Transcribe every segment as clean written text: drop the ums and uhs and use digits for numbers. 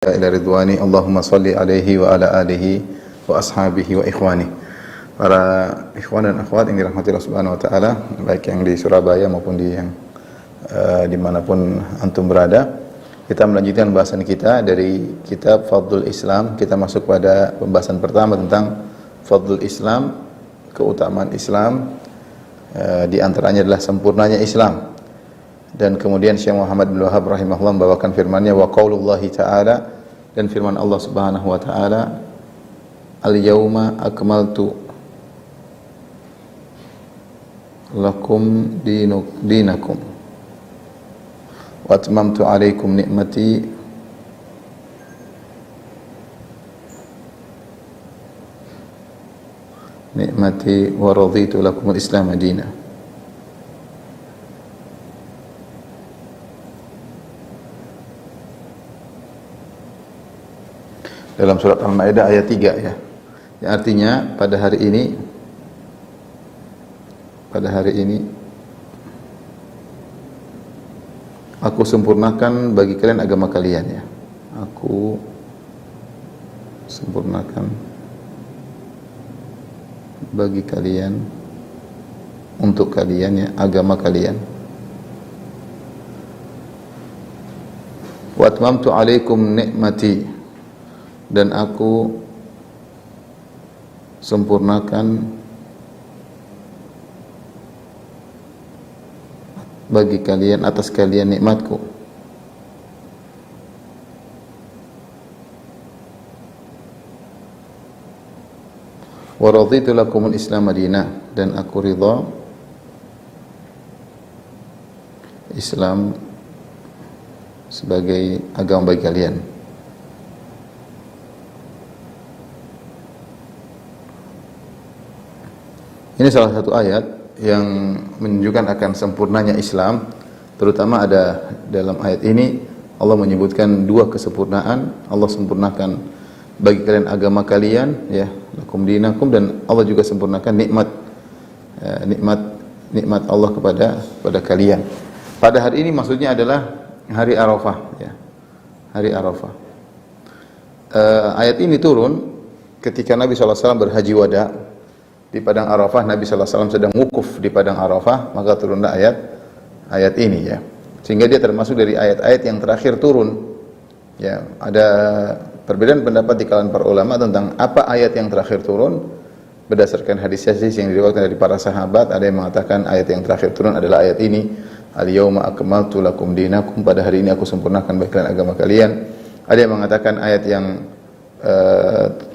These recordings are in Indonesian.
ila ridwani Allahumma salli alaihi wa ala alihi wa ashabihi wa ikhwani. Para ikhwan dan akhwat yang dirahmati Allah Subhanahu wa taala, baik yang di Surabaya maupun di yang dimanapun antum berada, kita melanjutkan bahasan kita dari kitab Fadlul Islam. Kita masuk pada pembahasan pertama tentang Fadlul Islam, keutamaan Islam. Di antaranya adalah sempurnanya Islam. Dan kemudian Syekh Muhammad bin Wahab rahimahullah membawakan firman-Nya wa qaulullahi ta'ala, dan firman Allah Subhanahu wa taala, al-yauma akmaltu lakum dinakum wa atmamtu alaikum ni'mati wa raditu lakum al-islam dinan. Dalam surat Al-Maidah ayat 3 ya. Yang artinya pada hari ini aku sempurnakan bagi kalian agama kalian ya. Aku sempurnakan bagi kalian, untuk kalian ya, agama kalian. Wa atmamtu alaikum ni'mati, dan aku sempurnakan bagi kalian, atas kalian nikmatku. Wa raditu lakumul Islam madinah, dan aku ridha Islam sebagai agama bagi kalian. Ini salah satu ayat yang menunjukkan akan sempurnanya Islam. Terutama ada dalam ayat ini Allah menyebutkan dua kesempurnaan. Allah sempurnakan bagi kalian agama kalian ya, lakum dinakum, dan Allah juga sempurnakan nikmat Allah kepada kalian. Pada hari ini maksudnya adalah hari Arafah ya. Hari Arafah. Ayat ini turun ketika Nabi SAW berhaji wada. Di padang Arafah, Nabi SAW sedang wukuf di padang Arafah, maka turunlah ayat ini ya. Sehingga dia termasuk dari ayat-ayat yang terakhir turun. Ya, ada perbedaan pendapat di kalangan para ulama tentang apa ayat yang terakhir turun berdasarkan hadis-hadis yang diriwayatkan dari para sahabat. Ada yang mengatakan ayat yang terakhir turun adalah ayat ini, al-yauma akmaltu lakum dinakum, pada hari ini aku sempurnakan bagi kalian agama kalian. Ada yang mengatakan ayat yang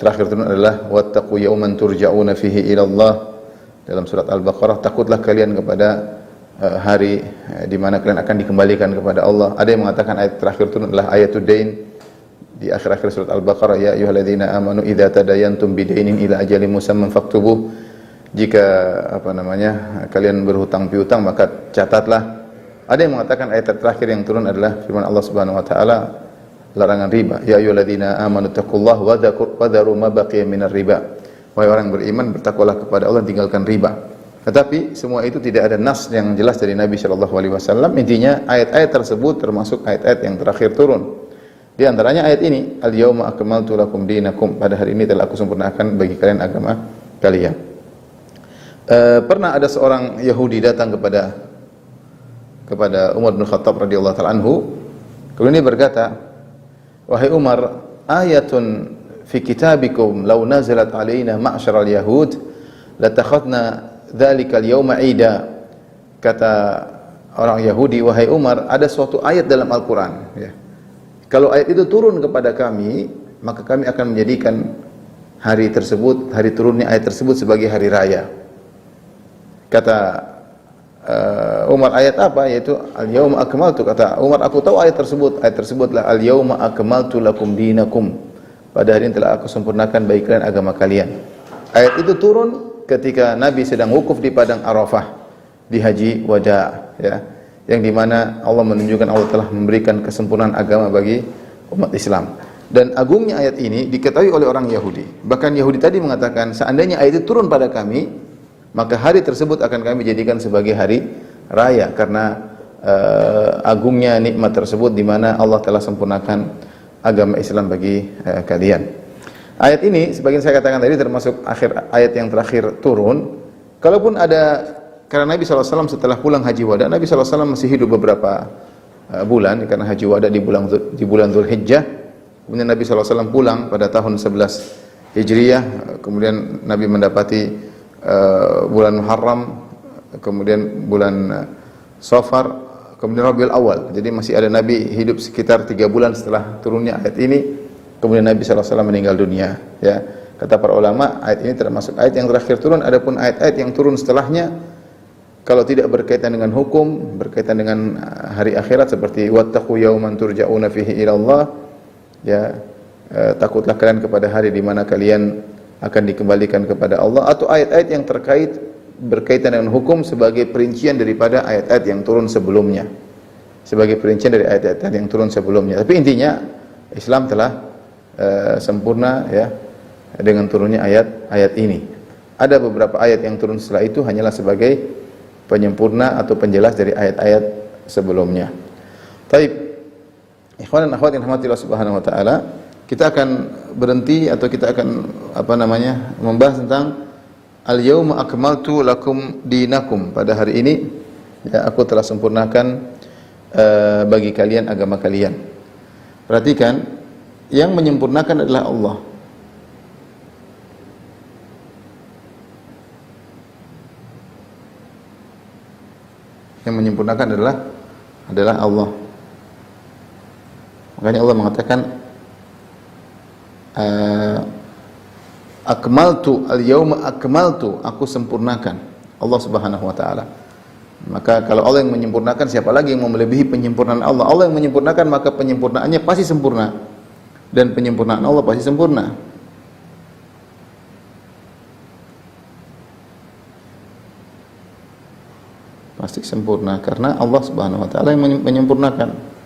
terakhir turun adalah wattaqu yawman turja'una fihi ila Allah, dalam surat Al-Baqarah, takutlah kalian kepada hari di mana kalian akan dikembalikan kepada Allah. Ada yang mengatakan ayat terakhir turun adalah ayatud dain di akhir-akhir surat Al-Baqarah, ya ayyuhalladzina amanu idza tadayantum bidainin ila ajalin musamman faktubuh, jika kalian berhutang piutang maka catatlah. Ada yang mengatakan ayat terakhir yang turun adalah firman Allah Subhanahu wa taala, larangan riba, ya ayyuhalladzina amanu taqullaha wa dharu ma baqiya minar riba. Wahai orang beriman, bertakwalah kepada Allah, tinggalkan riba. Tetapi semua itu tidak ada nas yang jelas dari Nabi sallallahu alaihi wasallam. Intinya ayat-ayat tersebut termasuk ayat-ayat yang terakhir turun. Di antaranya ayat ini, al-yauma akmaltu lakum dinakum, pada hari ini telah aku sempurnakan bagi kalian agama kalian. Pernah ada seorang Yahudi datang kepada Umar bin Khattab radhiyallahu taala anhu. Kemudian dia berkata, wahai Umar, ayatun fi kitabikum law nazalat alaina ma'syaral yahud latakhadna dzalikal yawma 'ida. Kata orang Yahudi, wahai Umar, ada suatu ayat dalam Al-Qur'an ya. Kalau ayat itu turun kepada kami, maka kami akan menjadikan hari tersebut, hari turunnya ayat tersebut sebagai hari raya. Kata Umar, ayat apa? Yaitu al-yauma akmaltu. Kata Umar, aku tahu ayat tersebutlah al-yauma akmaltu lakum dinakum, pada hari ini telah aku sempurnakan bagi kalian agama kalian. Ayat itu turun ketika Nabi sedang wukuf di padang Arafah di haji wada ya, yang dimana Allah menunjukkan Allah telah memberikan kesempurnaan agama bagi umat Islam. Dan agungnya ayat ini diketahui oleh orang Yahudi. Bahkan Yahudi tadi mengatakan, seandainya ayat itu turun pada kami, maka hari tersebut akan kami jadikan sebagai hari raya, karena agungnya nikmat tersebut di mana Allah telah sempurnakan agama Islam bagi kalian. Ayat ini sebagian saya katakan tadi termasuk akhir ayat yang terakhir turun. Kalaupun ada, karena Nabi SAW setelah pulang haji wada, Nabi SAW masih hidup beberapa bulan karena haji wada di bulan Dzulhijjah. Kemudian Nabi SAW pulang pada tahun 11 Hijriah. Kemudian Nabi mendapati bulan Muharram, kemudian bulan Safar, kemudian Rabiul Awal. Jadi masih ada Nabi hidup sekitar 3 bulan setelah turunnya ayat ini. Kemudian Nabi SAW meninggal dunia. Ya, kata para ulama, ayat ini termasuk ayat yang terakhir turun. Adapun ayat-ayat yang turun setelahnya, kalau tidak berkaitan dengan hukum, berkaitan dengan hari akhirat seperti wattaqu yauman turja'una fihi ila Allah, ya, takutlah kalian kepada hari di mana kalian akan dikembalikan kepada Allah, atau ayat-ayat yang terkait berkaitan dengan hukum sebagai perincian daripada ayat-ayat yang turun sebelumnya. Sebagai perincian dari ayat-ayat yang turun sebelumnya. Tapi intinya Islam telah sempurna ya dengan turunnya ayat-ayat ini. Ada beberapa ayat yang turun setelah itu hanyalah sebagai penyempurna atau penjelas dari ayat-ayat sebelumnya. Taib, ikhwan dan akhwat yang dirahmati Allah Subhanahu wa taala, kita akan berhenti atau kita akan membahas tentang al-yauma akmaltu lakum dinakum. Pada hari ini ya, aku telah sempurnakan bagi kalian agama kalian. Perhatikan, yang menyempurnakan adalah Allah. Yang menyempurnakan adalah Allah. Makanya Allah mengatakan akmaltu al-yauma akmaltu, aku sempurnakan. Allah Subhanahu wa taala. Maka kalau Allah yang menyempurnakan, siapa lagi yang mau melebihi penyempurnaan Allah? Allah yang menyempurnakan, maka penyempurnaannya pasti sempurna. Dan penyempurnaan Allah pasti sempurna. Pasti sempurna karena Allah Subhanahu wa taala yang menyempurnakan.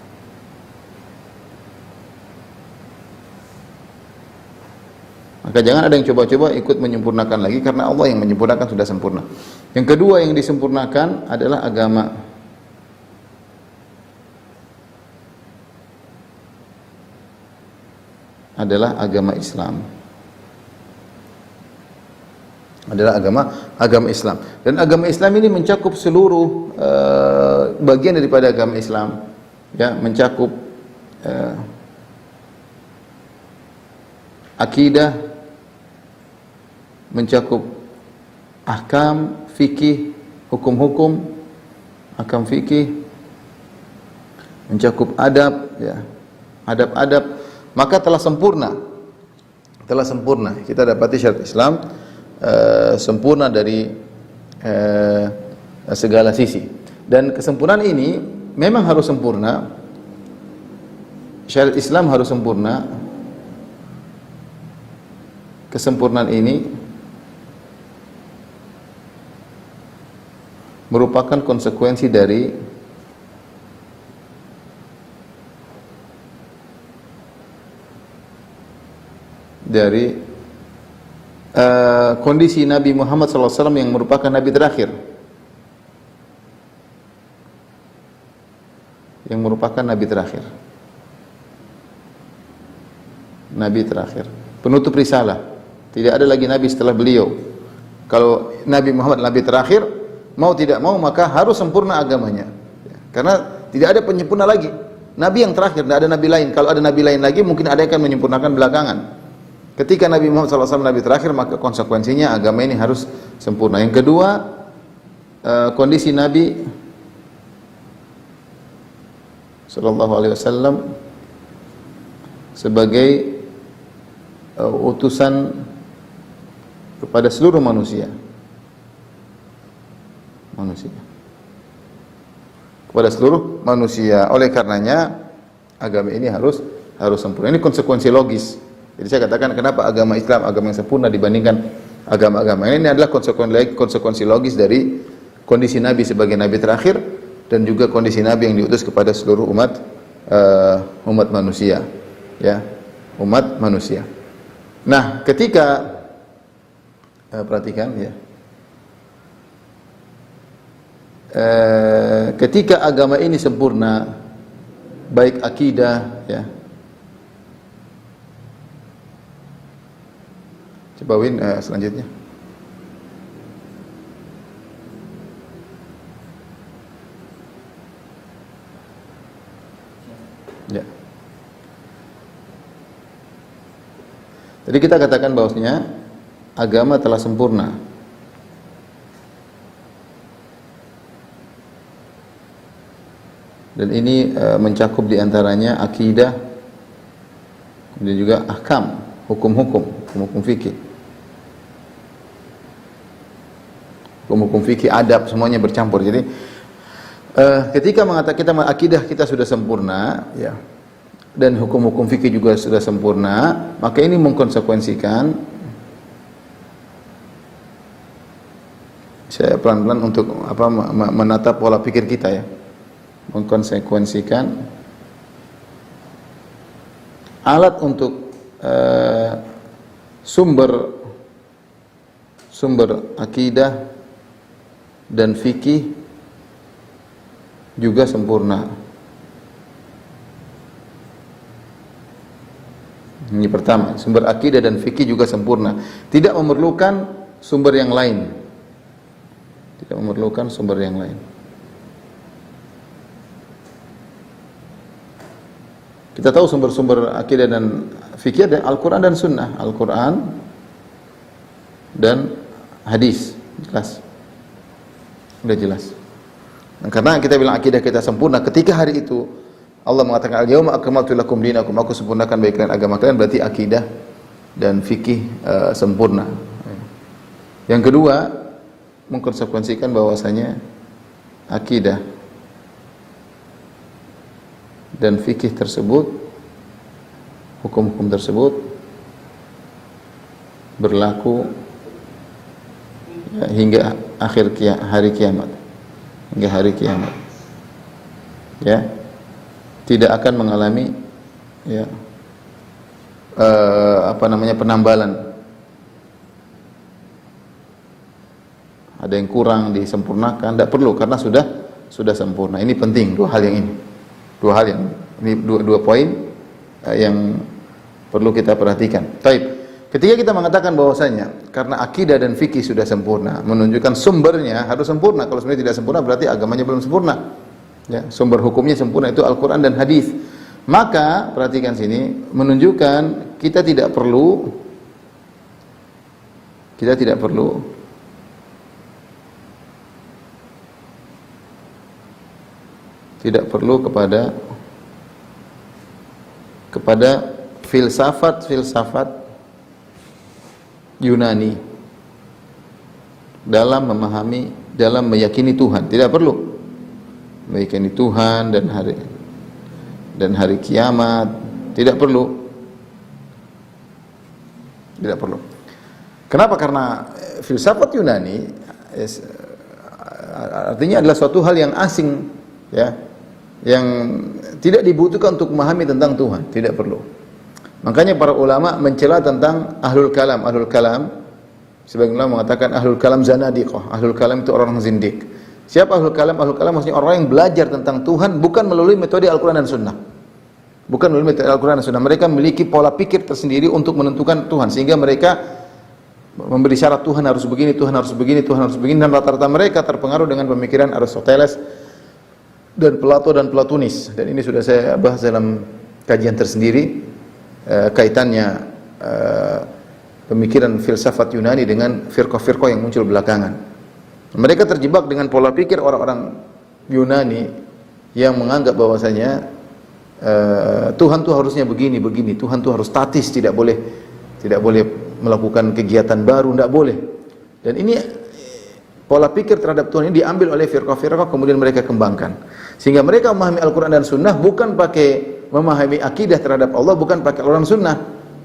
Maka jangan ada yang coba-coba ikut menyempurnakan lagi, karena Allah yang menyempurnakan sudah sempurna. Yang kedua yang disempurnakan adalah agama. Adalah agama Islam. Adalah agama Islam. Dan agama Islam ini mencakup seluruh bagian daripada agama Islam. Ya, mencakup akidah, mencakup ahkam, fikih, hukum-hukum, ahkam fikih, mencakup adab, ya, adab-adab, maka telah sempurna. Telah sempurna. Kita dapati syariat Islam sempurna dari segala sisi. Dan kesempurnaan ini memang harus sempurna. Syariat Islam harus sempurna. Kesempurnaan ini merupakan konsekuensi dari kondisi Nabi Muhammad SAW yang merupakan Nabi terakhir, Nabi terakhir, penutup risalah. Tidak ada lagi Nabi setelah beliau. Kalau Nabi Muhammad Nabi terakhir, mau tidak mau maka harus sempurna agamanya, karena tidak ada penyempurna lagi. Nabi yang terakhir, tidak ada Nabi lain. Kalau ada Nabi lain lagi, mungkin ada yang akan menyempurnakan belakangan. Ketika Nabi Muhammad SAW Nabi terakhir, maka konsekuensinya agama ini harus sempurna. Yang kedua, kondisi Nabi SAW sebagai utusan kepada seluruh manusia. Kepada seluruh manusia. Oleh karenanya agama ini harus sempurna. Ini konsekuensi logis. Jadi saya katakan kenapa agama Islam agama yang sempurna dibandingkan agama-agama ini adalah konsekuensi logis dari kondisi Nabi sebagai Nabi terakhir dan juga kondisi Nabi yang diutus kepada seluruh umat manusia, ya, umat manusia. Nah, ketika perhatikan ya, ketika agama ini sempurna, baik akidah, ya, Coba Win selanjutnya. Ya. Jadi kita katakan bahwasanya agama telah sempurna. Dan ini mencakup diantaranya akidah, kemudian juga ahkam, hukum-hukum fikih. Hukum-hukum fikih, adab, semuanya bercampur. Jadi ketika mengatakan kita akidah kita sudah sempurna, ya, dan hukum-hukum fikih juga sudah sempurna, maka ini mengkonsekuensikan, saya pelan-pelan untuk menata pola pikir kita, ya, mengkonsekuensikan alat untuk sumber akidah dan fikih juga sempurna. Ini pertama, sumber akidah dan fikih juga sempurna, tidak memerlukan sumber yang lain. Tidak memerlukan sumber yang lain. Kita tahu sumber-sumber akidah dan fikih ada Al-Quran dan Sunnah. Al-Quran dan hadis, jelas. Sudah jelas. Dan karena kita bilang akidah kita sempurna, ketika hari itu Allah mengatakan al-yauma akmaltu lakum dinakum, aku sempurnakan bagi kalian agama kalian, berarti akidah dan fikih sempurna. Yang kedua, mengkonsekuensikan bahwasanya akidah dan fikih tersebut, hukum-hukum tersebut berlaku hingga akhir hari kiamat, hingga hari kiamat, ya, tidak akan mengalami, ya, penambalan. Ada yang kurang disempurnakan, tidak perlu, karena sudah sempurna. Ini penting, dua hal yang ini dua poin yang perlu kita perhatikan. Taib. Ketika kita mengatakan bahwasanya karena akidah dan fikih sudah sempurna, menunjukkan sumbernya harus sempurna. Kalau sebenarnya tidak sempurna, berarti agamanya belum sempurna. Ya, sumber hukumnya sempurna, itu Al-Quran dan hadis. Maka perhatikan sini, menunjukkan kita tidak perlu kepada filsafat Yunani dalam memahami, dalam meyakini Tuhan. Tidak perlu meyakini Tuhan dan hari kiamat, tidak perlu. Kenapa? Karena filsafat Yunani artinya adalah suatu hal yang asing, ya, yang tidak dibutuhkan untuk memahami tentang Tuhan, tidak perlu. Makanya para ulama mencela tentang ahlul kalam. Ahlul kalam, sebagian ulama mengatakan ahlul kalam zanadiqah. Ahlul kalam itu orang zindik. Siapa ahlul kalam? Ahlul kalam maksudnya orang yang belajar tentang Tuhan bukan melalui metode Al-Quran dan Sunnah. Bukan melalui metode Al-Quran dan Sunnah. Mereka memiliki pola pikir tersendiri untuk menentukan Tuhan, sehingga mereka memberi syarat Tuhan harus begini, Tuhan harus begini, Tuhan harus begini, dan rata-rata mereka terpengaruh dengan pemikiran Aristoteles dan Plato dan Platonis. Dan ini sudah saya bahas dalam kajian tersendiri, kaitannya pemikiran filsafat Yunani dengan firqah-firqah yang muncul belakangan. Mereka terjebak dengan pola pikir orang-orang Yunani yang menganggap bahwasanya Tuhan tuh harusnya begini, Tuhan tuh harus statis, tidak boleh melakukan kegiatan baru, tidak boleh. Dan ini pola pikir terhadap Tuhan ini diambil oleh firqah-firqah, kemudian mereka kembangkan. Sehingga mereka memahami Al-Quran dan Sunnah bukan pakai memahami akidah terhadap Allah, bukan pakai Al-Quran dan Sunnah,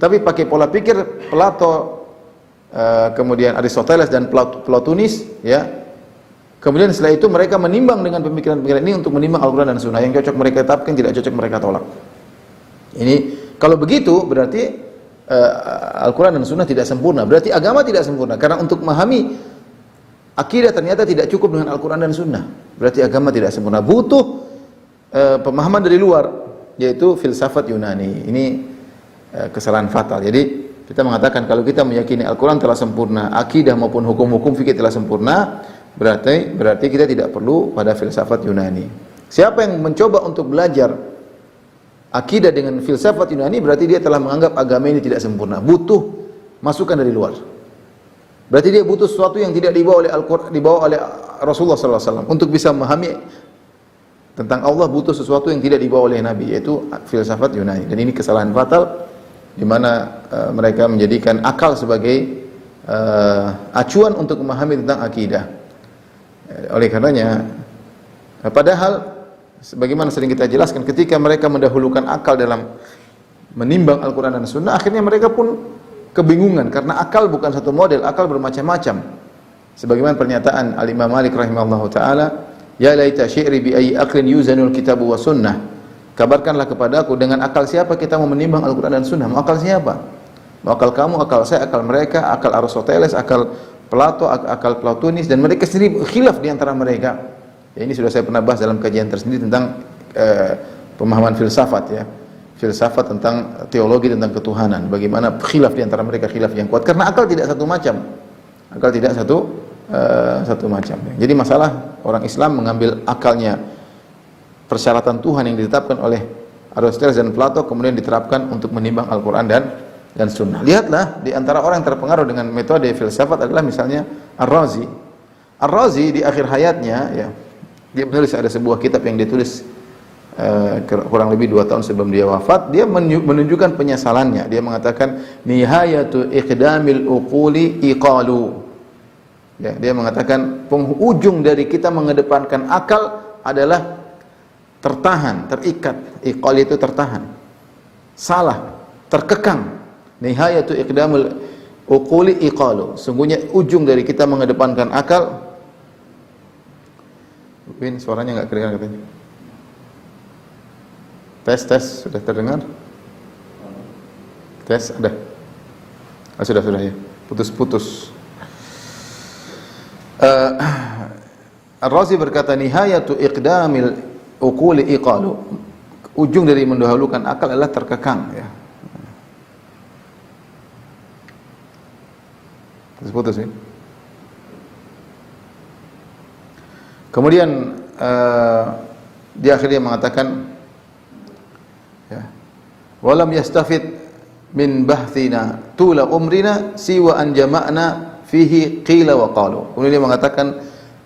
tapi pakai pola pikir Plato, kemudian Aristoteles dan Platonis, ya. Kemudian setelah itu mereka menimbang dengan pemikiran-pemikiran ini untuk menimbang Al-Quran dan Sunnah. Yang cocok mereka tetapkan, tidak cocok mereka tolak. Ini kalau begitu berarti Al-Quran dan Sunnah tidak sempurna. Berarti agama tidak sempurna. Karena untuk memahami akidah ternyata tidak cukup dengan Al-Quran dan Sunnah. Berarti agama tidak sempurna. Butuh pemahaman dari luar, yaitu filsafat Yunani. Ini kesalahan fatal. Jadi kita mengatakan kalau kita meyakini Al-Quran telah sempurna, akidah maupun hukum-hukum fikih telah sempurna, berarti kita tidak perlu pada filsafat Yunani. Siapa yang mencoba untuk belajar akidah dengan filsafat Yunani, berarti dia telah menganggap agama ini tidak sempurna, butuh masukan dari luar. Berarti dia butuh sesuatu yang tidak dibawa oleh Al-Quran, dibawa oleh Rasulullah SAW. Untuk bisa memahami tentang Allah butuh sesuatu yang tidak dibawa oleh Nabi, yaitu filsafat Yunani. Dan ini kesalahan fatal, di mana mereka menjadikan akal sebagai acuan untuk memahami tentang akidah. Oleh karenanya, padahal sebagaimana sering kita jelaskan, ketika mereka mendahulukan akal dalam menimbang Al-Quran dan Sunnah, akhirnya mereka pun kebingungan, karena akal bukan satu model, akal bermacam-macam. Sebagaimana pernyataan Al-Imam Malik rahimahullahu ta'ala, ya laita syi'ri bi ayyi aqlin yuzanul kitabu wa sunnah. Kabarkanlah kepadaku dengan akal siapa kita mau menimbang Al-Quran dan Sunnah. Mau akal siapa? Mau akal kamu, akal saya, akal mereka, akal Aristoteles, akal Plato, akal Platonis, dan mereka sendiri khilaf di antara mereka. Ya, ini sudah saya pernah bahas dalam kajian tersendiri tentang pemahaman filsafat, ya. Filsafat tentang teologi, tentang ketuhanan. Bagaimana khilaf di antara mereka, khilaf yang kuat. Karena akal tidak satu macam. Akal tidak satu macam. Jadi masalah orang Islam mengambil akalnya, persyaratan Tuhan yang ditetapkan oleh Aristoteles dan Plato, kemudian diterapkan untuk menimbang Al-Quran dan Sunnah. Lihatlah, di antara orang yang terpengaruh dengan metode filsafat adalah misalnya Ar-Razi. Ar-Razi di akhir hayatnya, ya, dia menulis, ada sebuah kitab yang ditulis kurang lebih 2 tahun sebelum dia wafat. Dia menunjukkan penyesalannya. Dia mengatakan nihayatu iqdamil uquli iqalu. Ya, dia mengatakan penghujung dari kita mengedepankan akal adalah tertahan, terikat. Iqal itu tertahan. Salah, terkekang. Nihayatu iqdamul uquli iqalu. Sungguhnya ujung dari kita mengedepankan akal. Win, suaranya enggak kedengaran katanya. Tes, sudah terdengar? Tes, ada. Sudah ya. Putus-putus. Ar-Razi berkata nihayatu iqdamil uquli iqalu. Ujung dari mendahulukan akal adalah terkekang, ya. Putus ya. Kemudian di akhirnya mengatakan, ya, walam yastafid min bahthina tula umrina siwa an jama'na fihi qila wa qalu. Kemudian dia mengatakan,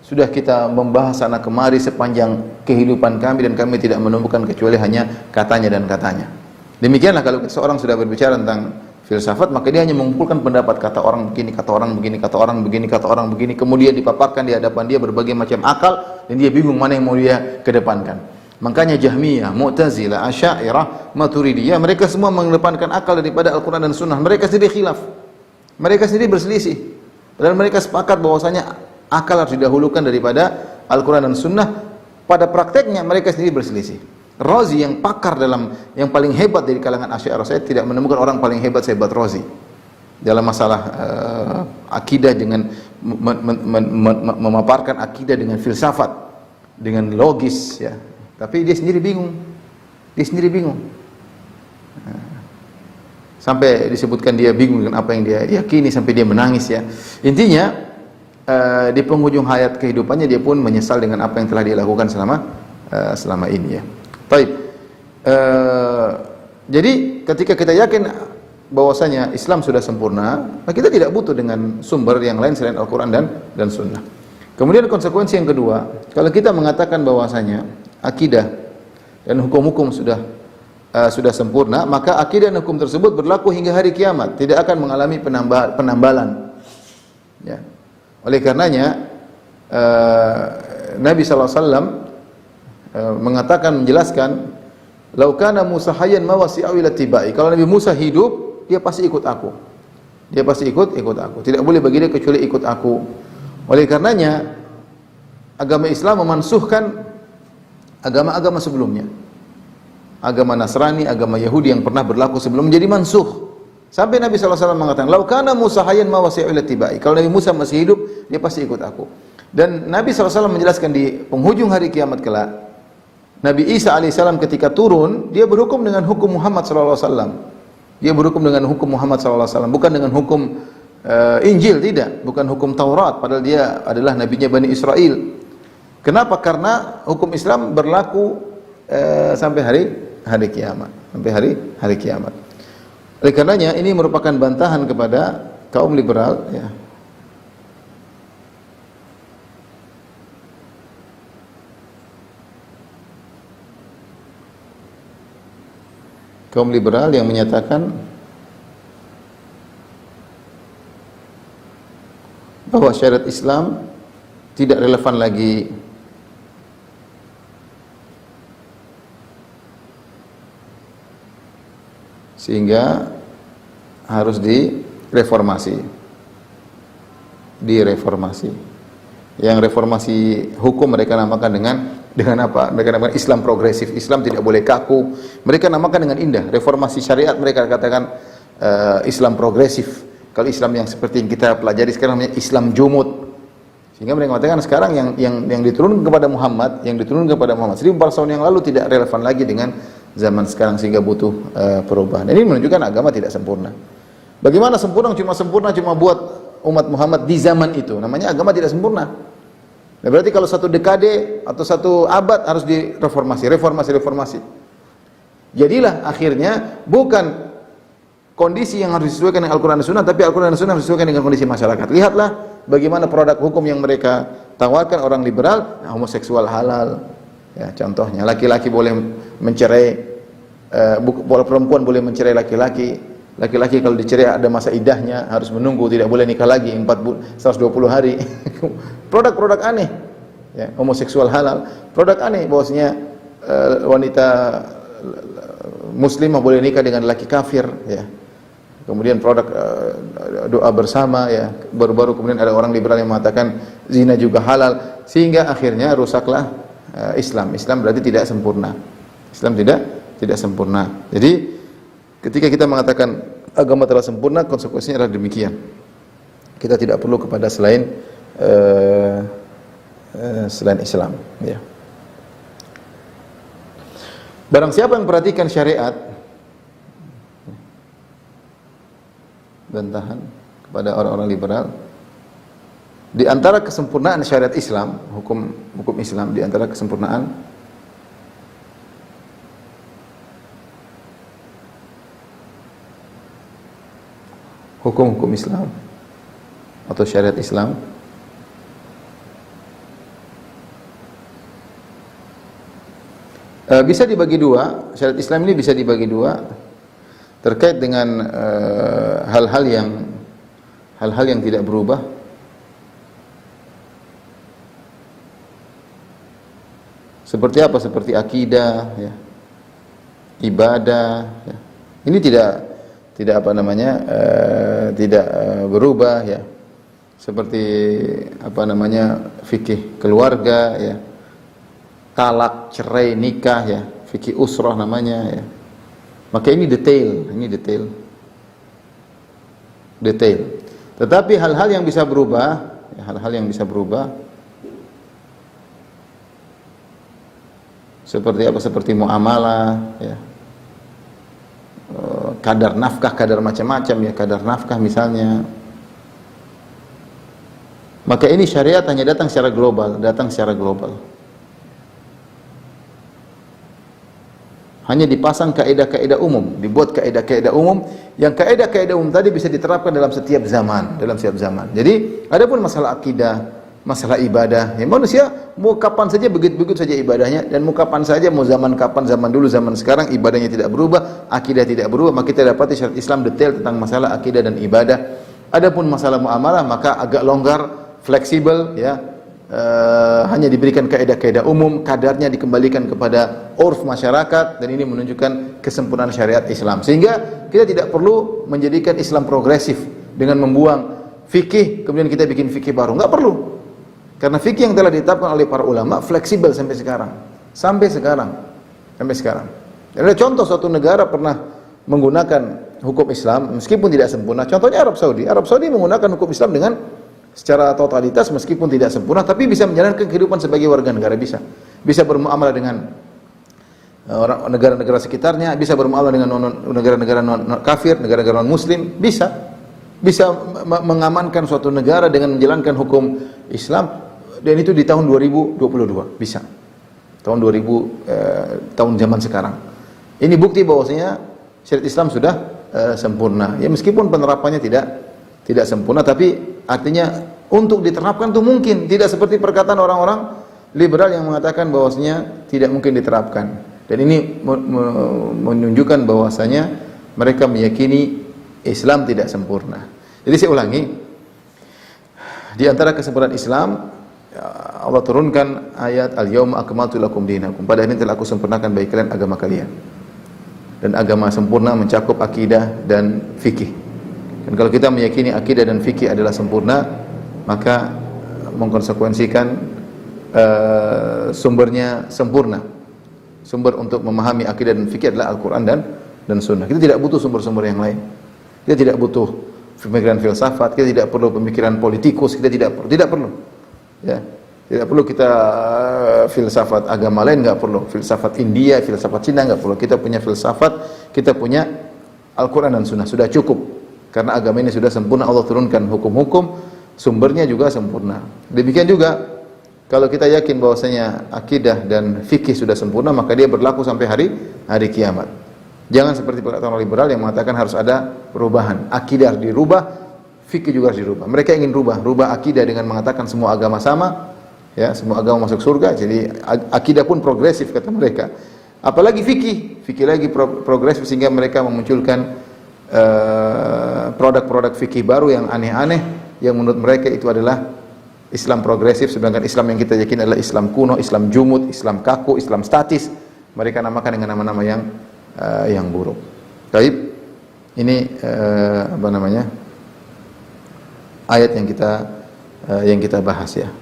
sudah kita membahas sana kemari sepanjang kehidupan kami dan kami tidak menemukan kecuali hanya katanya dan katanya. Demikianlah kalau seorang sudah berbicara tentang filsafat, maka dia hanya mengumpulkan pendapat, kata orang begini, kata orang begini, kata orang begini, kata orang begini, kemudian dipaparkan di hadapan dia berbagai macam akal, dan dia bingung mana yang mau dia kedepankan. Makanya Jahmiyah, Mu'tazilah, Asy'ariyah, Maturidiyah, mereka semua mengedepankan akal daripada Al-Quran dan Sunnah. Mereka sendiri khilaf, mereka sendiri berselisih, dan mereka sepakat bahwasanya akal harus didahulukan daripada Al-Quran dan Sunnah. Pada prakteknya mereka sendiri berselisih. Razi yang pakar dalam, yang paling hebat dari kalangan Asy'ariyah, saya tidak menemukan orang paling hebat sehebat Razi dalam masalah akidah, dengan memaparkan akidah dengan filsafat, dengan logis, ya. Tapi dia sendiri bingung, sampai disebutkan dia bingung dengan apa yang dia yakini, sampai dia menangis, ya. Intinya di penghujung hayat kehidupannya dia pun menyesal dengan apa yang telah dia lakukan selama ini, ya. Baik. Jadi ketika kita yakin bahwasanya Islam sudah sempurna, maka kita tidak butuh dengan sumber yang lain selain Al-Quran dan Sunnah. Kemudian konsekuensi yang kedua, kalau kita mengatakan bahwasanya akidah dan hukum-hukum sudah sempurna, maka akidah dan hukum tersebut berlaku hingga hari kiamat, tidak akan mengalami penambalan. Ya. Oleh karenanya Nabi SAW mengatakan, menjelaskan, lau kana Musa hayyan ma wasi'u ila tibai. Kalau Nabi Musa hidup, dia pasti ikut aku. Dia pasti ikut aku. Tidak boleh bagi dia kecuali ikut aku. Oleh karenanya agama Islam memansuhkan agama-agama sebelumnya. Agama Nasrani, agama Yahudi yang pernah berlaku sebelum menjadi mansuh. Sampai Nabi SAW mengatakan, lau kana Musa hayyan ma wasi'u ila tibai. Kalau Nabi Musa masih hidup, dia pasti ikut aku. Dan Nabi SAW menjelaskan di penghujung hari kiamat kelak, Nabi Isa alaihissalam ketika turun, dia berhukum dengan hukum Muhammad SAW. Dia berhukum dengan hukum Muhammad SAW, bukan dengan hukum Injil, tidak, bukan hukum Taurat, padahal dia adalah nabinya Bani Israel. Kenapa? Karena hukum Islam berlaku sampai hari kiamat, sampai hari kiamat. Oleh karenanya ini merupakan bantahan kepada kaum liberal, ya. Kaum liberal yang menyatakan bahwa syariat Islam tidak relevan lagi sehingga harus direformasi. Yang reformasi hukum mereka namakan dengan apa? Mereka namakan Islam progresif. Islam tidak boleh kaku. Mereka namakan dengan indah. Reformasi syariat mereka katakan Islam progresif. Kalau Islam yang seperti yang kita pelajari sekarang namanya Islam jumud. Sehingga mereka mengatakan sekarang yang diturunkan kepada Muhammad, 1400 tahun yang lalu tidak relevan lagi dengan zaman sekarang sehingga butuh perubahan. Ini menunjukkan agama tidak sempurna. Bagaimana sempurna cuma buat umat Muhammad di zaman itu. Namanya agama tidak sempurna. Nah, berarti kalau satu dekade atau satu abad harus reformasi. Jadilah akhirnya bukan kondisi yang harus disesuaikan dengan Al-Quran dan Sunnah, tapi Al-Quran dan Sunnah harus disesuaikan dengan kondisi masyarakat. Lihatlah bagaimana produk hukum yang mereka tawarkan orang liberal, homoseksual halal. Ya, contohnya laki-laki boleh mencerai, perempuan boleh mencerai laki-laki. Laki-laki kalau dicerai ada masa idahnya, harus menunggu, tidak boleh nikah lagi 120 hari. Produk-produk aneh. Ya, homoseksual halal. Produk aneh bahwasanya wanita muslimah boleh nikah dengan laki kafir, ya. Kemudian produk doa bersama, ya. Baru-baru kemudian ada orang liberal yang mengatakan zina juga halal, sehingga akhirnya rusaklah Islam. Islam berarti tidak sempurna. Islam tidak sempurna. Jadi ketika kita mengatakan agama telah sempurna, konsekuensinya adalah demikian. Kita tidak perlu kepada selain Islam, ya. Barang siapa yang perhatikan syariat, bantahan kepada orang-orang liberal, di antara kesempurnaan syariat Islam, hukum Islam, di antara kesempurnaan hukum Islam atau syariat Islam bisa dibagi dua. Syariat Islam ini bisa dibagi dua terkait dengan hal-hal yang tidak berubah, seperti apa? Seperti akidah, ya, ibadah, ya. Ini tidak apa namanya tidak berubah, ya. Seperti apa namanya fikih keluarga, ya, talak, cerai, nikah, ya, fikih usrah namanya, ya. Maka ini detail. Tetapi hal-hal yang bisa berubah, ya, seperti apa? Seperti muamalah, ya, kadar nafkah, kadar macam-macam, ya, kadar nafkah misalnya. Maka ini syariat hanya datang secara global. Hanya dipasang kaidah-kaidah umum, dibuat kaidah-kaidah umum, yang kaidah-kaidah umum tadi bisa diterapkan dalam setiap zaman, Jadi, adapun masalah akidah, masalah ibadah, ya, manusia mau kapan saja begitu saja ibadahnya, dan mau kapan saja, mau zaman kapan, zaman dulu, zaman sekarang, ibadahnya tidak berubah, akidah tidak berubah. Maka kita dapati syariat Islam detail tentang masalah akidah dan ibadah. Adapun masalah muamalah maka agak longgar, fleksibel, ya. Hanya diberikan kaidah-kaidah umum, kadarnya dikembalikan kepada urf masyarakat, dan ini menunjukkan kesempurnaan syariat Islam. Sehingga kita tidak perlu menjadikan Islam progresif dengan membuang fikih kemudian kita bikin fikih baru, enggak perlu. Karena fikih yang telah ditetapkan oleh para ulama fleksibel sampai sekarang. Dan ada contoh suatu negara pernah menggunakan hukum Islam meskipun tidak sempurna. Contohnya Arab Saudi. Arab Saudi menggunakan hukum Islam dengan secara totalitas meskipun tidak sempurna, tapi bisa menjalankan kehidupan sebagai warga negara, bisa bermuamalah dengan orang negara-negara sekitarnya, bisa bermuamalah dengan negara-negara non kafir, negara-negara non muslim, bisa mengamankan suatu negara dengan menjalankan hukum Islam, dan itu di tahun 2022 bisa. Tahun 2000 tahun zaman sekarang. Ini bukti bahwasanya syariat Islam sudah sempurna. Ya meskipun penerapannya tidak sempurna, tapi artinya untuk diterapkan itu mungkin. Tidak seperti perkataan orang-orang liberal yang mengatakan bahwasanya tidak mungkin diterapkan. Dan ini menunjukkan bahwasanya mereka meyakini Islam tidak sempurna. Jadi saya ulangi, di antara kesempurnaan Islam, Allah turunkan ayat al-yauma akmaltu lakum dinakum. Pada hari ini telah aku sempurnakan bagi kalian agama kalian. Dan agama sempurna mencakup akidah dan fikih. Dan kalau kita meyakini akidah dan fikih adalah sempurna, maka mengkonsekuensikan sumbernya sempurna. Sumber untuk memahami akidah dan fikih adalah Al-Quran dan Sunnah. Kita tidak butuh sumber-sumber yang lain. Kita tidak butuh pemikiran filsafat, kita tidak perlu pemikiran politikus, kita tidak perlu. Ya, tidak perlu kita filsafat agama lain, nggak perlu. Filsafat India, filsafat Cina nggak perlu. Kita punya filsafat, kita punya Al-Quran dan Sunnah, sudah cukup. Karena agama ini sudah sempurna, Allah turunkan hukum-hukum, sumbernya juga sempurna. Demikian juga kalau kita yakin bahwasanya akidah dan fikih sudah sempurna, maka dia berlaku sampai hari kiamat. Jangan seperti perkataan orang liberal yang mengatakan harus ada perubahan. Akidah harus dirubah, fikih juga harus dirubah. Mereka ingin rubah akidah dengan mengatakan semua agama sama, ya, semua agama masuk surga. Jadi akidah pun progresif kata mereka. Apalagi fikih lagi progresif, sehingga mereka memunculkan produk-produk fikih baru yang aneh-aneh, yang menurut mereka itu adalah Islam progresif, sedangkan Islam yang kita yakini adalah Islam kuno, Islam jumud, Islam kaku, Islam statis. Mereka namakan dengan nama-nama yang buruk. Baik, ini ayat yang kita bahas ya.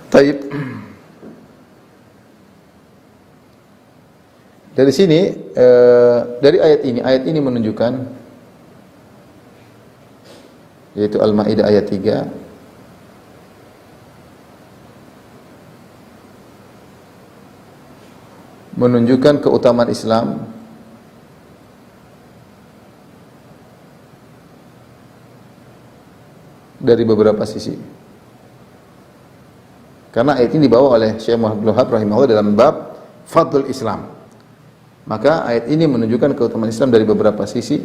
Baik. Dari sini, dari ayat ini menunjukkan, yaitu Al-Maidah ayat 3, menunjukkan keutamaan Islam dari beberapa sisi. Karena ayat ini dibawa oleh Syekh Muhammad bin Wahab rahimahullah dalam bab Fadlul Islam. Maka ayat ini menunjukkan keutamaan Islam dari beberapa sisi.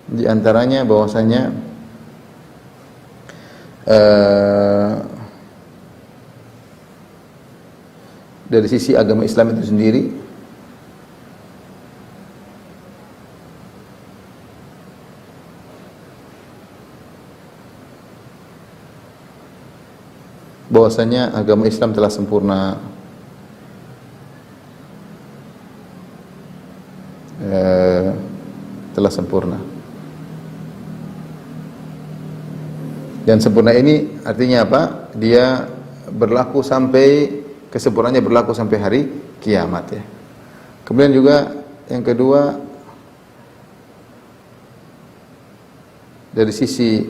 Di antaranya bahwasanya dari sisi agama Islam itu sendiri, bahwasanya agama Islam telah sempurna, dan sempurna ini artinya apa? Dia berlaku sampai kesempurnaannya berlaku sampai hari kiamat ya. Kemudian juga yang kedua, dari sisi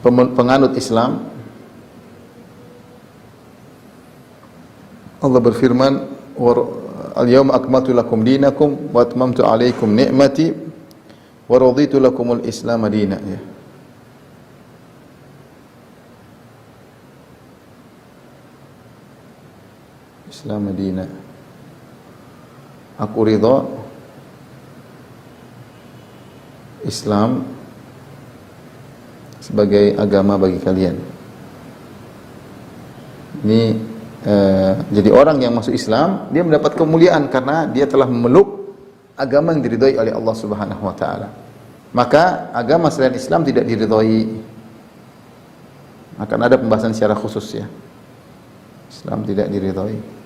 penganut Islam, Allah berfirman, al-yawma akmaltu lakum dinakum wa atmamtu alaikum ni'mati wa raditu lakumul Islam dinan ya. Islam Madinah. Aku ridha Islam sebagai agama bagi kalian. Ini jadi orang yang masuk Islam, dia mendapat kemuliaan karena dia telah memeluk agama yang diridhai oleh Allah Subhanahu wa taala. Maka agama selain Islam tidak diridhai. Akan ada pembahasan secara khusus ya. Islam tidak diridhai.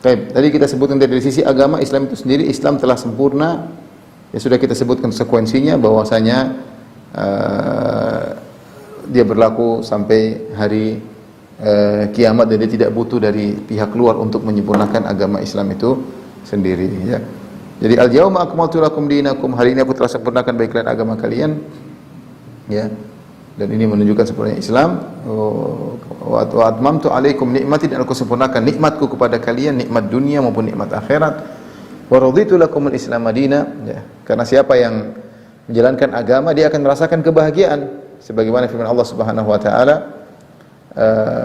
Baik, tadi kita sebutkan dari sisi agama Islam itu sendiri, Islam telah sempurna. Ya sudah kita sebutkan sekuensinya bahwasanya dia berlaku sampai hari kiamat, dan dia tidak butuh dari pihak luar untuk menyempurnakan agama Islam itu sendiri, ya. Jadi al-yauma akmaltu lakum dinakum, hari ini aku telah sempurnakan bagi kalian agama kalian, ya. Dan ini menunjukkan sempurnanya Islam. Wa atmamtu alaikum nikmati, dan aku sempurnakan nikmatku kepada kalian, nikmat dunia maupun nikmat akhirat. Wa raditu lakumul Islam madina, ya. Karena siapa yang menjalankan agama dia akan merasakan kebahagiaan, sebagaimana firman Allah Subhanahu wa taala,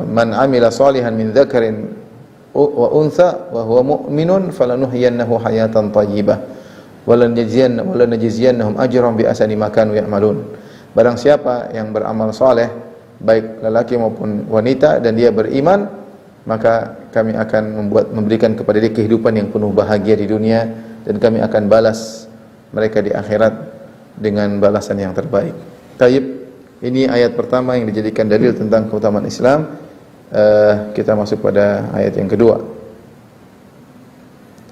man amila salihan min dzakarin wa untha wa huwa mu'minun falanuhyiyannahu hayatan thayyibah wa lanajziyannahum ajran bi ahsani ma kanu ya'malun. Barang siapa yang beramal saleh, baik lelaki maupun wanita, dan dia beriman, maka kami akan memberikan kepada dia kehidupan yang penuh bahagia di dunia, dan kami akan balas mereka di akhirat dengan balasan yang terbaik. Taib, ini ayat pertama yang dijadikan dalil tentang keutamaan Islam. Kita masuk pada ayat yang kedua.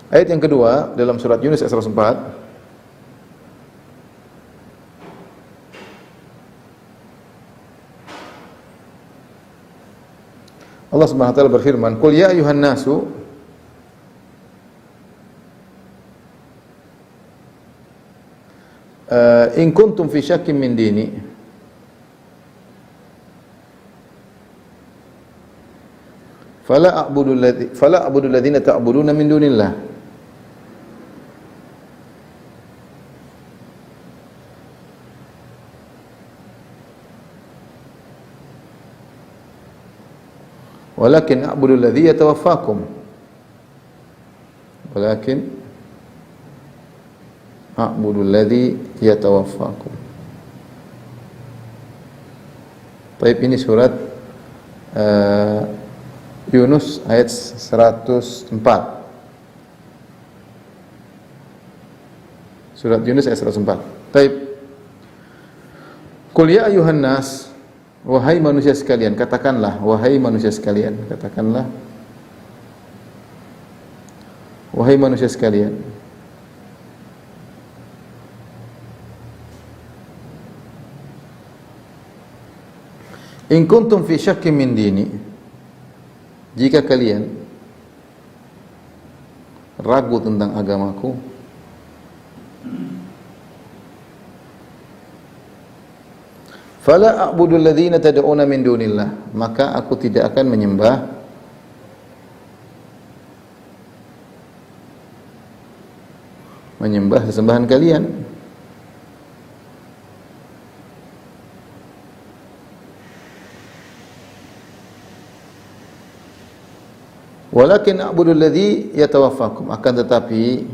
Ayat yang kedua dalam surat Yunus ayat 104. Allah Subhanahu wa taala berfirman, "Qul ya ayuhan nasu in kuntum fi syakkin min dini." Fala a'budu alladhina ta'buduna min dunillah. Walakin a'budu alladhi yatawaffakum. Walakin a'budu alladhi yatawaffakum. Baik, ini surat Yunus ayat 104. Surat Yunus ayat 104. Baik. Qul ya ayuhan nas, wahai manusia sekalian, katakanlah, wahai manusia sekalian, katakanlah, wahai manusia sekalian. In kuntum fi syakkin min dini, jika kalian ragu tentang agamaku, fala a'budu alladhina tad'una min dunillah, maka aku tidak akan menyembah sesembahan kalian. Walakin a'budu alladhi yatawaffakum, akan tetapi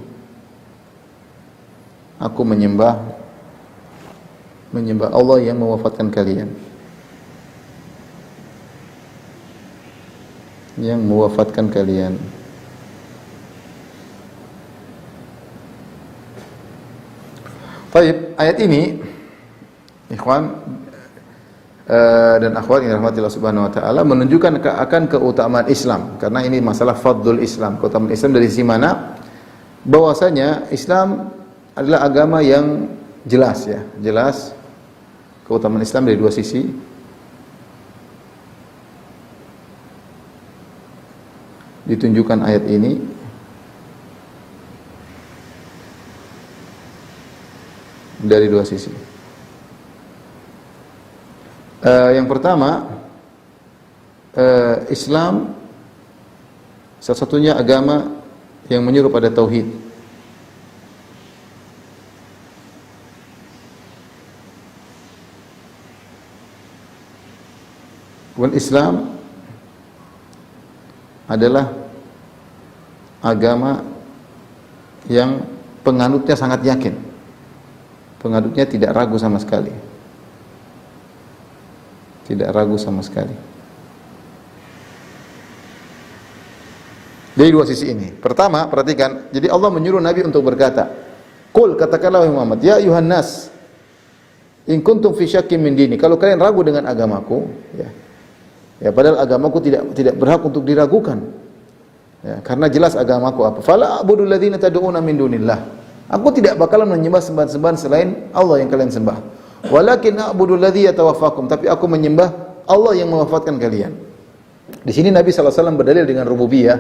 aku menyembah Allah yang mewafatkan kalian. Yang mewafatkan kalian. Baik, ayat ini ikhwan dan akhwat yang dirahmati Allah Subhanahu wa taala menunjukkan akan keutamaan Islam, karena ini masalah fadlul Islam, keutamaan Islam dari sisi mana? Bahwasanya Islam adalah agama yang jelas, ya, jelas keutamaan Islam dari dua sisi. Ditunjukkan ayat ini dari dua sisi. Yang pertama, Islam satu-satunya agama yang menyuruh pada tauhid. Wal Islam adalah agama yang penganutnya sangat yakin, penganutnya tidak ragu sama sekali. Tidak ragu sama sekali. Dari dua sisi ini. Pertama, perhatikan. Jadi Allah menyuruh Nabi untuk berkata, "Qul," katakanlah wahai Muhammad, "ya ayuhan nas, in kuntum fi syakkin min dini." Kalau kalian ragu dengan agamaku, ya. Ya, padahal agamaku tidak berhak untuk diragukan. Ya, karena jelas agamaku apa? Fala a'budu alladhina tad'una min dunillah. Aku tidak bakalan menyembah sembahan-sembahan selain Allah yang kalian sembah. Walakin a'budu alladhi yatawaffakum, tapi aku menyembah Allah yang mewafatkan kalian. Di sini Nabi SAW berdalil dengan rububiyah,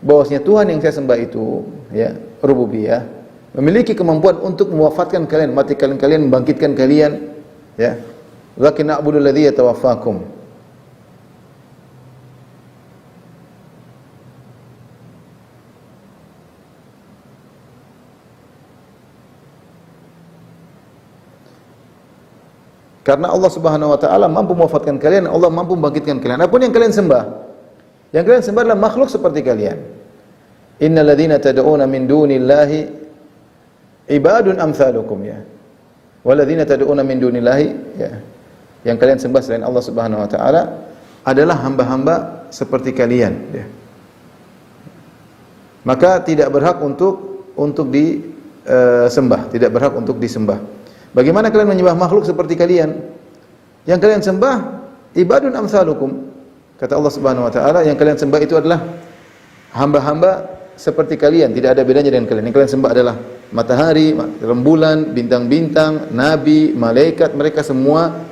bahwasanya Tuhan yang saya sembah itu, ya, rububiyah, memiliki kemampuan untuk mewafatkan kalian, matikan kalian, membangkitkan kalian, ya. Lakin na'budu alladhi yatawaffakum. Karena Allah Subhanahu wa taala mampu mewafatkan kalian, Allah mampu membangkitkan kalian. Apapun yang kalian sembah, yang kalian sembah adalah makhluk seperti kalian. Innal ladzina tad'una min dunillahi ibadun amsalukum, ya. Wal ladzina tad'una min dunillahi, ya. Yang kalian sembah selain Allah Subhanahu wa taala adalah hamba-hamba seperti kalian, ya. Maka tidak berhak untuk disembah, tidak berhak untuk disembah. Bagaimana kalian menyembah makhluk seperti kalian? Yang kalian sembah ibadun amsalukum. Kata Allah Subhanahu wa taala, yang kalian sembah itu adalah hamba-hamba seperti kalian, tidak ada bedanya dengan kalian. Yang kalian sembah adalah matahari, rembulan, bintang-bintang, nabi, malaikat, mereka semua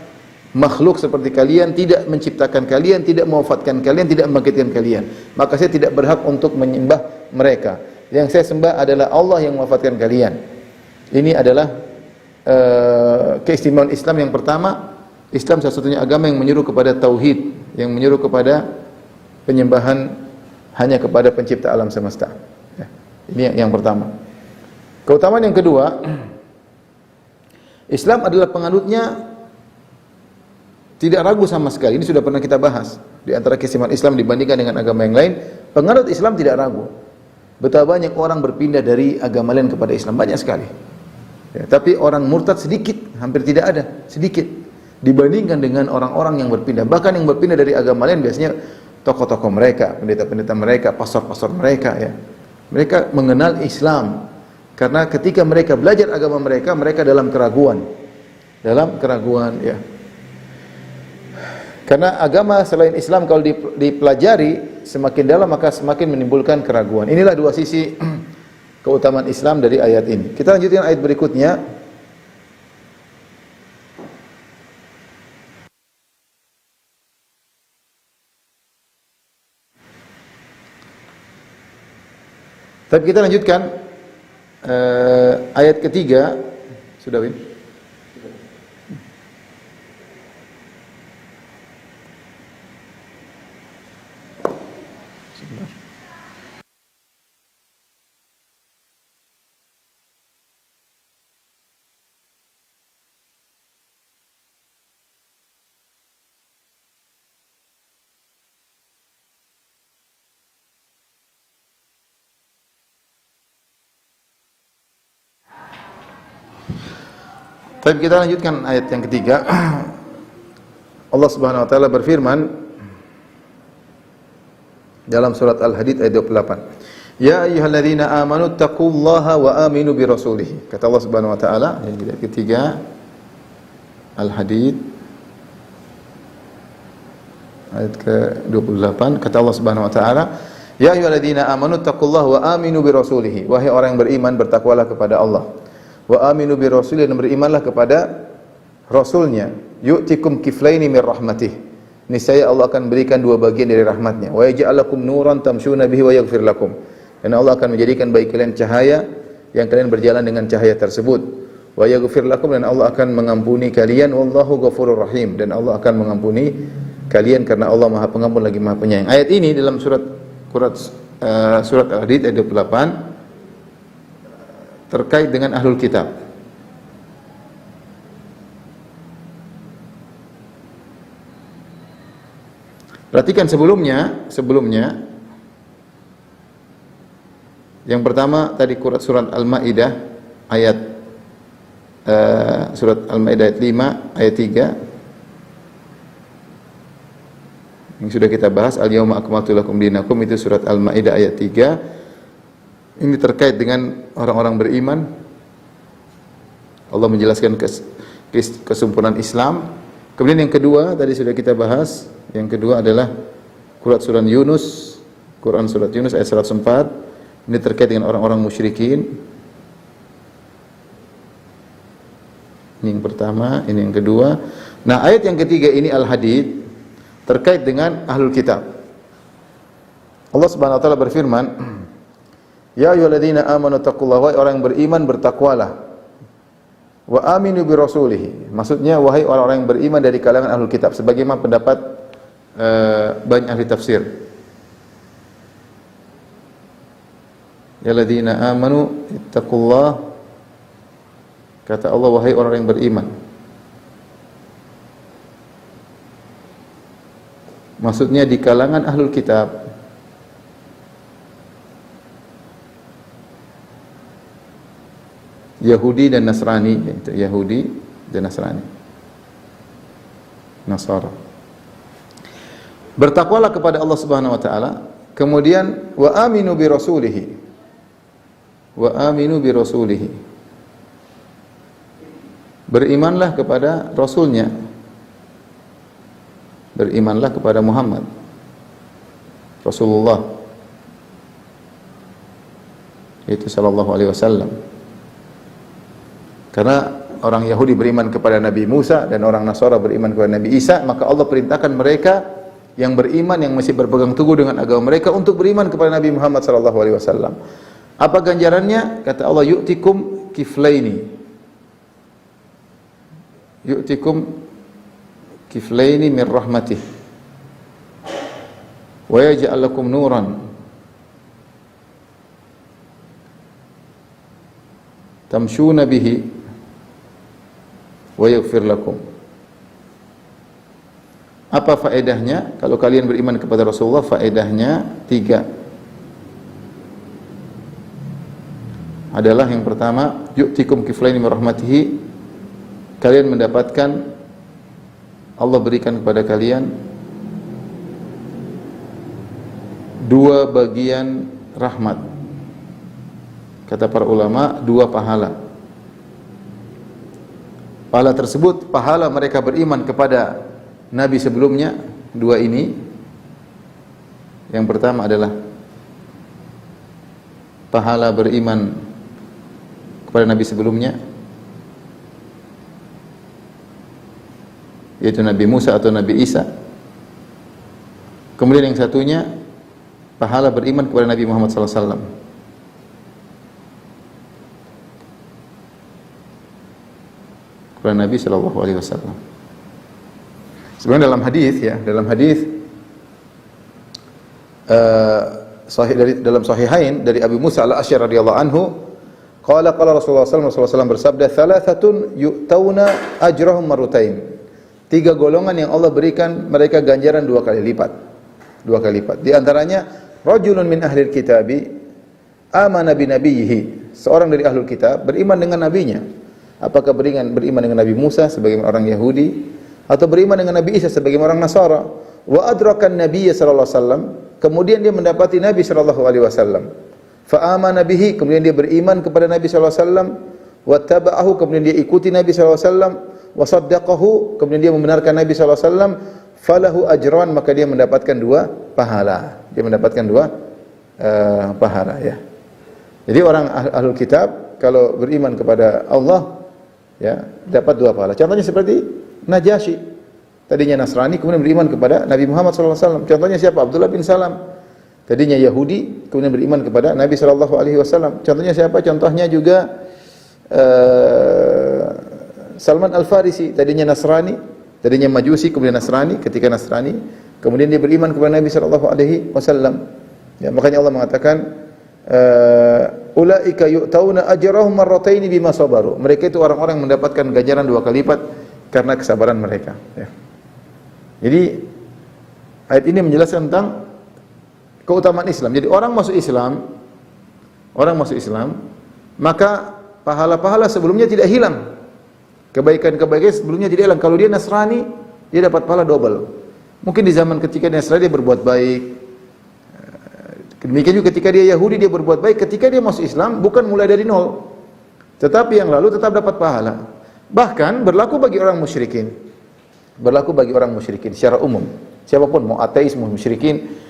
makhluk seperti kalian, tidak menciptakan kalian, tidak mewafatkan kalian, tidak membangkitkan kalian. Maka saya tidak berhak untuk menyembah mereka. Yang saya sembah adalah Allah yang mewafatkan kalian. Ini adalah keistimewaan Islam yang pertama. Islam satu-satunya agama yang menyuruh kepada tauhid, yang menyuruh kepada penyembahan hanya kepada pencipta alam semesta, ya. Ini yang pertama. Keutamaan yang kedua, Islam adalah penganutnya tidak ragu sama sekali. Ini sudah pernah kita bahas. Di antara keistimewaan Islam dibandingkan dengan agama yang lain, penganut Islam tidak ragu. Betapa banyak orang berpindah dari agama lain kepada Islam, banyak sekali. Ya, tapi orang murtad sedikit, hampir tidak ada, sedikit dibandingkan dengan orang-orang yang berpindah. Bahkan yang berpindah dari agama lain biasanya tokoh-tokoh mereka, pendeta-pendeta mereka, pastor-pastor mereka, ya. Mereka mengenal Islam karena ketika mereka belajar agama mereka, mereka dalam keraguan, ya. Karena agama selain Islam kalau dipelajari semakin dalam maka semakin menimbulkan keraguan. Inilah dua sisi keutamaan Islam dari ayat ini. Kita lanjutkan ayat berikutnya. Tapi kita lanjutkan ayat ketiga. Sudah, Win? Tapi kita lanjutkan ayat yang ketiga. Allah Subhanahu wa taala berfirman dalam surat Al-Hadid ayat 28. Ya ayyuhalladzina amanu taqullaha wa aminu bi rasulih. Kata Allah Subhanahu wa taala ayat ketiga Al-Hadid ayat ke-28, kata Allah Subhanahu wa taala, ya ayyuhalladzina amanu taqullaha wa aminu bi rasulih. Wahai orang yang beriman, bertakwalah kepada Allah. Wa aminu bi rasulih, dan berimanlah kepada rasulnya. Yu'tikum kiflaini min rahmatih. Niscaya Allah akan berikan dua bagian dari rahmatnya. Wa yaj'al lakum nuran tamshuna bihi wa yaghfir lakum. Dan Allah akan menjadikan bagi kalian cahaya yang kalian berjalan dengan cahaya tersebut. Wa yaghfir lakum, dan Allah akan mengampuni kalian. Wallahu ghafurur rahim, dan Allah akan mengampuni kalian karena Allah Maha Pengampun lagi Maha Penyayang. Ayat ini dalam surat Al-Hadid ayat 28 terkait dengan ahlul kitab. Perhatikan sebelumnya yang pertama tadi surat Al-Maidah ayat surat Al-Maidah ayat 5 ayat 3 yang sudah kita bahas, al-yauma akmaltu lakum dinakum, itu surat Al-Maidah ayat 3. Ini terkait dengan orang-orang beriman. Allah menjelaskan kesempurnaan Islam. Kemudian yang kedua tadi sudah kita bahas. Yang kedua adalah Quran surat Yunus ayat 104. Ini terkait dengan orang-orang musyrikin. Ini yang pertama, ini yang kedua. Nah, ayat yang ketiga ini Al-Hadid terkait dengan ahlul kitab. Allah Subhanahu wa taala berfirman, "Ya ayyuhalladzina amanu taqullaha," wahai orang yang beriman bertakwalah. "Wa aminu bi rasulih." Maksudnya wahai orang-orang yang beriman dari kalangan ahlul kitab, sebagaimana pendapat banyak ahli tafsir. Ya alladzina amanu ittaqullaha, kata Allah wahai orang yang beriman. Maksudnya di kalangan ahlul kitab. Yahudi dan Nasrani, Yahudi dan Nasrani. Nasara. Bertakwalah kepada Allah Subhanahu wa taala, kemudian wa aminu bi rasulih. Wa aminu bi rasulih. Berimanlah kepada rasulnya. Berimanlah kepada Muhammad Rasulullah, itu sallallahu alaihi wasallam. Karena orang Yahudi beriman kepada Nabi Musa dan orang Nasara beriman kepada Nabi Isa, maka Allah perintahkan mereka yang beriman, yang masih berpegang teguh dengan agama mereka, untuk beriman kepada Nabi Muhammad sallallahu alaihi wasallam. Apa ganjarannya? Kata Allah, yu'tikum kiflaini. Yu'tikum kiflaini min rahmatih wa yaj'al lakum nuran tamshuna bihi wa yaghfir lakum. Apa faedahnya kalau kalian beriman kepada Rasulullah? Faedahnya 3. Adalah yang pertama, yu'tikum kiflaini min rahmatihi, kalian mendapatkan, Allah berikan kepada kalian 2 bagian rahmat. Kata para ulama, 2 pahala. Pahala tersebut, pahala mereka beriman kepada Nabi sebelumnya, 2 ini. Yang pertama adalah pahala beriman kepada Nabi sebelumnya, yaitu Nabi Musa atau Nabi Isa. Kemudian yang satunya, pahala beriman kepada Nabi Muhammad SAW. Kepada Nabi SAW. Sebenarnya dalam hadis dalam Sahihain dari Abu Musa al-Asy'ari radhiyallahu anhu, qala Rasulullah SAW bersabda, "Thalathatun yu'tauna ajrahum marratain." 3 golongan yang Allah berikan mereka ganjaran 2 kali lipat. 2 kali lipat. Di antaranya, rajulun min ahlil kitabi amana bi nabiyhi. Seorang dari ahlul kitab beriman dengan nabinya. Apakah beriman dengan Nabi Musa sebagai orang Yahudi, atau beriman dengan Nabi Isa sebagai orang Nasara? Wa adrakan nabiyya sallallahu alaihi wasallam, kemudian dia mendapati Nabi sallallahu alaihi wasallam. Fa amana bihi, kemudian dia beriman kepada Nabi sallallahu alaihi wasallam. Wa taba'ahu, kemudian dia ikuti Nabi sallallahu alaihi wasallam. Wa saddaqahu, kemudian dia membenarkan Nabi sallallahu alaihi wasallam, falahu ajran, maka dia mendapatkan 2 pahala. Dia mendapatkan 2 pahala, ya. Jadi orang ahlul kitab kalau beriman kepada Allah, ya, dapat 2 pahala. Contohnya seperti Najasyi, tadinya Nasrani kemudian beriman kepada Nabi Muhammad sallallahu alaihi wasallam. Contohnya siapa? Abdullah bin Salam, tadinya Yahudi kemudian beriman kepada Nabi sallallahu alaihi wasallam. Contohnya siapa? Contohnya juga Salman Al-Farisi, tadinya Nasrani, tadinya Majusi, kemudian Nasrani. Ketika Nasrani, kemudian dia beriman kepada Nabi sallallahu alaihi wasallam. Ya, makanya Allah mengatakan, ulaika yu'tauna ajrahum marrataini bima sabaru. Mereka itu orang-orang yang mendapatkan ganjaran 2 kali lipat karena kesabaran mereka. Ya. Jadi ayat ini menjelaskan tentang keutamaan Islam. Jadi orang masuk Islam, maka pahala-pahala sebelumnya tidak hilang. Kebaikan-kebaikan sebelumnya tidak hilang. Kalau dia Nasrani, dia dapat pahala double. Mungkin di zaman ketika dia Nasrani dia berbuat baik. Demikian juga ketika dia Yahudi dia berbuat baik. Ketika dia masuk Islam bukan mulai dari nol, tetapi yang lalu tetap dapat pahala. Bahkan berlaku bagi orang musyrikin. Berlaku bagi orang musyrikin secara umum. Siapapun, mau ateis, mau musyrikin.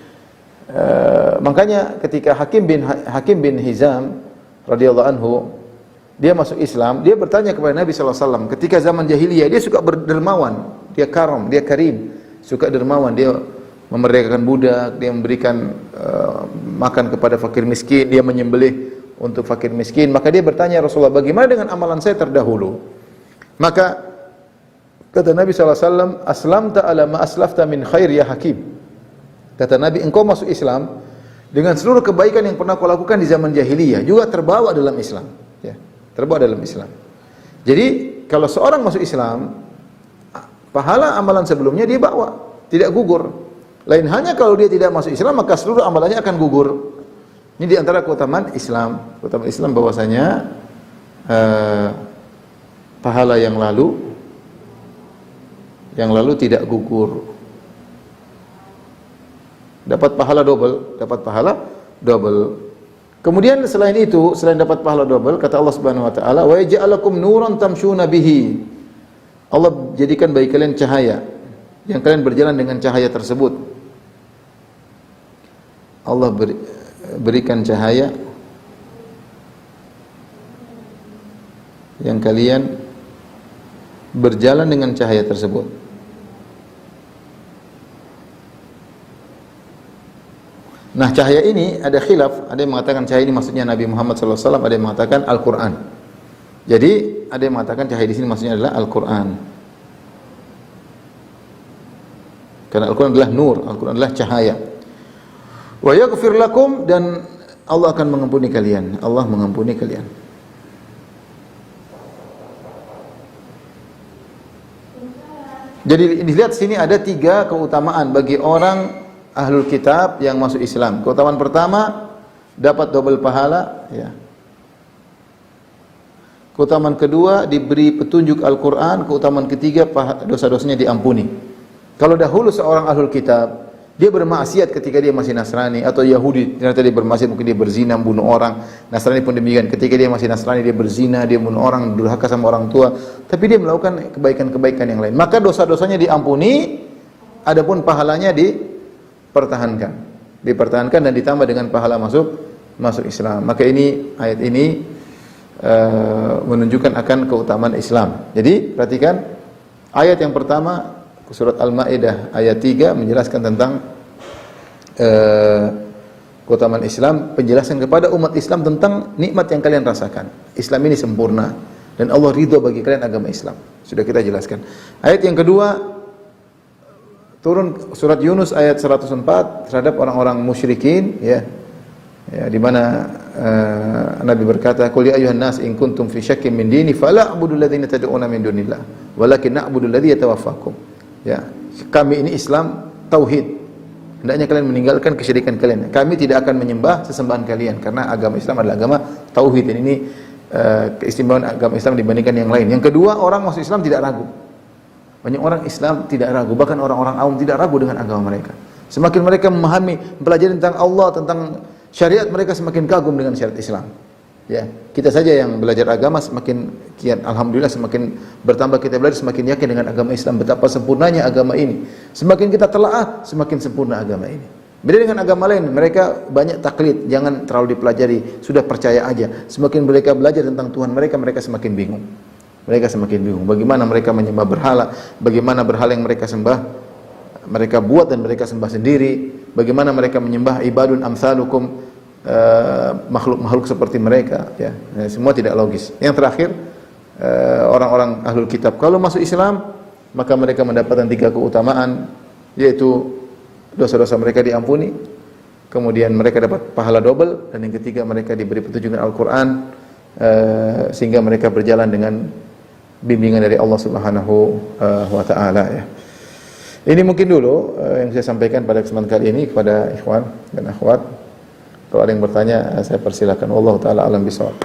Makanya ketika Hakim bin Hizam radhiyallahu anhu dia masuk Islam, dia bertanya kepada Nabi sallallahu alaihi wasallam. Ketika zaman jahiliyah dia suka berdermawan, dia karim, suka dermawan, dia memerdekakan budak, dia memberikan makan kepada fakir miskin, dia menyembelih untuk fakir miskin. Maka dia bertanya, Rasulullah, bagaimana dengan amalan saya terdahulu? Maka kata Nabi SAW, aslamta ala ma aslafta min khair ya hakim. Kata Nabi, engkau masuk Islam dengan seluruh kebaikan yang pernah kau lakukan di zaman jahiliyah juga terbawa dalam Islam, ya, terbawa dalam Islam. Jadi kalau seorang masuk Islam, pahala amalan sebelumnya dia bawa, tidak gugur. Lain hanya kalau dia tidak masuk Islam, maka seluruh amalannya akan gugur. Ini di antara keutamaan Islam. Keutamaan Islam bahwasanya pahala yang lalu tidak gugur. Dapat pahala double. Kemudian selain itu, selain dapat pahala double, kata Allah Subhanahu wa taala, "Wa yaj'alakum nuran tamshuna bihi." Allah jadikan bagi kalian cahaya yang kalian berjalan dengan cahaya tersebut. Allah berikan cahaya yang kalian berjalan dengan cahaya tersebut. Nah, cahaya ini ada khilaf, ada yang mengatakan cahaya ini maksudnya Nabi Muhammad SAW, ada yang mengatakan Al-Quran. Jadi, ada yang mengatakan cahaya di sini maksudnya adalah Al-Quran. Karena Al-Quran adalah nur, Al-Quran adalah cahaya. Wa yaghfir lakum, dan Allah akan mengampuni kalian. Allah mengampuni kalian. Jadi dilihat sini ada 3 keutamaan bagi orang Ahlul Kitab yang masuk Islam. Keutamaan pertama, dapat double pahala, ya. Keutamaan kedua, diberi petunjuk Al-Quran. Keutamaan ketiga, dosa-dosanya diampuni. Kalau dahulu seorang Ahlul Kitab, dia bermaksiat ketika dia masih Nasrani, atau Yahudi, ternyata dia bermaksiat, mungkin dia berzina, bunuh orang. Nasrani pun demikian, ketika dia masih Nasrani, dia berzina, dia bunuh orang, durhaka sama orang tua, tapi dia melakukan kebaikan-kebaikan yang lain. Maka dosa-dosanya diampuni, adapun pahalanya dipertahankan dan ditambah dengan pahala masuk Islam. Maka ini, ayat ini menunjukkan akan keutamaan Islam. Jadi perhatikan ayat yang pertama, surat Al-Maidah ayat 3 menjelaskan tentang keutamaan Islam, penjelasan kepada umat Islam tentang nikmat yang kalian rasakan. Islam ini sempurna dan Allah ridho bagi kalian agama Islam. Sudah kita jelaskan. Ayat yang kedua, turun surat Yunus ayat 104 terhadap orang-orang musyrikin, ya. Ya, di mana Nabi berkata, "Qul ya ayyuhan nas in kuntum fi syakkin min dini fala a'budu alladziina tad'una min dunillah, walakin na'budu alladzi yatawaffakum." Ya, kami ini Islam tauhid. Hendaknya kalian meninggalkan kesyirikan kalian. Kami tidak akan menyembah sesembahan kalian karena agama Islam adalah agama tauhid. Dan ini keistimewaan agama Islam dibandingkan yang lain. Yang kedua, orang masuk Islam tidak ragu. Banyak orang Islam tidak ragu, bahkan orang-orang awam tidak ragu dengan agama mereka. Semakin mereka memahami, mempelajari tentang Allah, tentang syariat, mereka semakin kagum dengan syariat Islam. Ya, kita saja yang belajar agama semakin kian, alhamdulillah semakin bertambah kita belajar, semakin yakin dengan agama Islam, betapa sempurnanya agama ini. Semakin kita telaah, semakin sempurna agama ini. Beda dengan agama lain, mereka banyak taklid, jangan terlalu dipelajari, sudah percaya aja. Semakin mereka belajar tentang Tuhan mereka, mereka semakin bingung. Mereka semakin bingung bagaimana mereka menyembah berhala, bagaimana berhala yang mereka sembah mereka buat dan mereka sembah sendiri, bagaimana mereka menyembah ibadun amsalukum, makhluk-makhluk seperti mereka, ya. Semua tidak logis. Yang terakhir, orang-orang Ahlul Kitab kalau masuk Islam, maka mereka mendapatkan 3 keutamaan, yaitu dosa-dosa mereka diampuni, kemudian mereka dapat pahala double, dan yang ketiga mereka diberi petunjuk Al-Quran, sehingga mereka berjalan dengan bimbingan dari Allah Subhanahu wa taala, ya. Ini mungkin dulu yang saya sampaikan pada kesempatan kali ini kepada ikhwan dan akhwat. Kalau ada yang bertanya, saya persilakan. Wallahu taala alam bisawab.